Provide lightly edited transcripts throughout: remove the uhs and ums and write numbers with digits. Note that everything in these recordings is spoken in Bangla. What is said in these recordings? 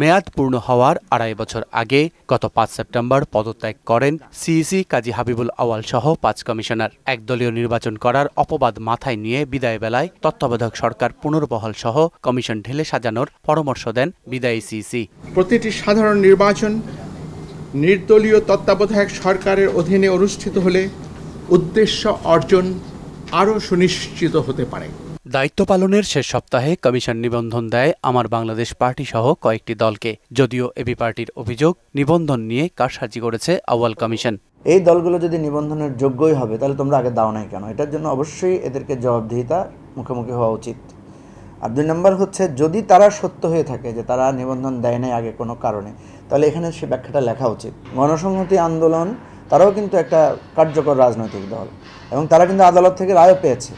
মেয়াদ পূর্ণ হওয়ার ২.৫ বছর আগে গত ৫ সেপ্টেম্বর পদত্যাগ করেন সিইসি কাজী হাবিবুল আউয়াল সহ ৫ কমিশনার। একদলীয় নির্বাচন করার অপবাদ মাথায় নিয়ে বিদায় বেলায় তত্ত্বাবধায়ক সরকার পুনর্বহাল সহ কমিশন ঢেলে সাজানোর পরামর্শ দেন বিদায়ী সিইসি। প্রতিটি সাধারণ নির্বাচন নির্দলীয় তত্ত্বাবধায়ক সরকারের অধীনে অনুষ্ঠিত হলে উদ্দেশ্য অর্জন আরও সুনিশ্চিত হতে পারে। দায়িত্ব পালনের শেষ সপ্তাহে কমিশন নিবন্ধন দেয় আমার বাংলাদেশ পার্টি সহ কয়েকটি দলকে। যদিও এবি পার্টির অভিযোগ, নিবন্ধন নিয়ে কারসাজি করেছে আউয়াল কমিশন। এই দলগুলো যদি নিবন্ধনের যোগ্যই হবে তাহলে তোমরা আগে দাও নাই কেন? এটার জন্য অবশ্যই এদেরকে জবাবদিহিতার মুখোমুখি হওয়া উচিত। আর ২ নম্বর হচ্ছে, যদি তারা সত্য হয়ে থাকে যে তারা নিবন্ধন দেয় নাই আগে কোনো কারণে, তাহলে এখানে সে ব্যাখ্যাটা লেখা উচিত। গণসংহতি আন্দোলন তারাও কিন্তু একটা কার্যকর রাজনৈতিক দল এবং তারা কিন্তু আদালত থেকে রায়ও পেয়েছে।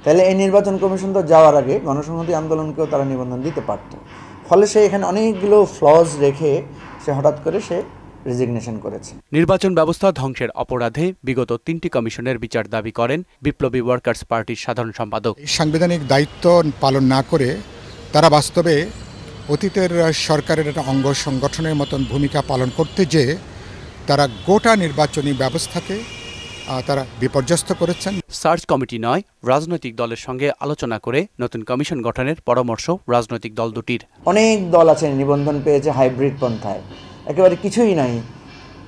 তাহলে এই নির্বাচন কমিশন তো যাওয়ার আগে গণসংহতি আন্দোলনকেও তারা নিবন্ধন দিতে পারত। ফলে সে এখানে অনেকগুলো ফ্লজ রেখে সে হঠাৎ করে সে রেজিগনেশন করেছে। নির্বাচন ব্যবস্থা ধ্বংসের অপরাধে বিগত ৩টি কমিশনের বিচার দাবি করেন বিপ্লবী ওয়ার্কার্স পার্টির সাধারণ সম্পাদক। সাংবিধানিক দায়িত্ব পালন না করে তারা বাস্তবে অতীতের সরকারের একটা অঙ্গ সংগঠনের মতন ভূমিকা পালন করতে যে তারা গোটা নির্বাচনী ব্যবস্থাকে তারা বিপর্যস্ত করেছেন। সার্চ কমিটি নয়, রাজনৈতিক দলের সঙ্গে আলোচনা করে নতুন কমিশন গঠনের পরামর্শ রাজনৈতিক দল দুটির। অনেক দল আছে নিবন্ধন পেয়েছে হাইব্রিড পন্থায়, একেবারে কিছুই নাই,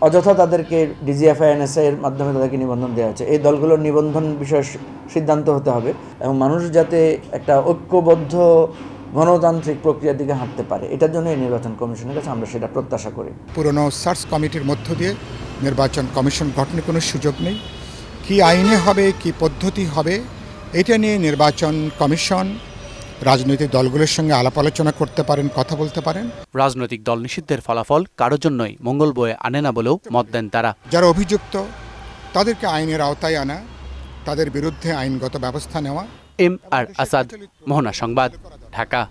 অযথা তাদেরকে ডিজিএফআইএনএস এর মাধ্যমে তাদেরকে নিবন্ধন দেওয়া হচ্ছে। এই দলগুলোর নিবন্ধন বিষয়ে সিদ্ধান্ত হতে হবে এবং মানুষ যাতে একটা ঐক্যবদ্ধ গণতান্ত্রিক প্রক্রিয়ার দিকে হাঁটতে পারে, এটার জন্য এই নির্বাচন কমিশনের কাছে আমরা সেটা প্রত্যাশা করি। পুরনো সার্চ কমিটির মধ্য দিয়ে নির্বাচন কমিশন গঠনের কোনো সুযোগ নেই। কি আইনে হবে, কি পদ্ধতি হবে, এটা নিয়ে নির্বাচন কমিশন রাজনৈতিক দলগুলোর সঙ্গে আলাপ আলোচনা করতে পারেন, কথা বলতে পারেন। রাজনৈতিক দল নিষিদ্ধের ফলাফল কারোর জন্যই মঙ্গল বয়ে আনে না বলেও মত দেন তারা। যারা অভিযুক্ত তাদেরকে আইনের আওতায় আনা, তাদের বিরুদ্ধে আইনগত ব্যবস্থা নেওয়া। এম আর আসাদ, মোহনা সংবাদ, ঢাকা।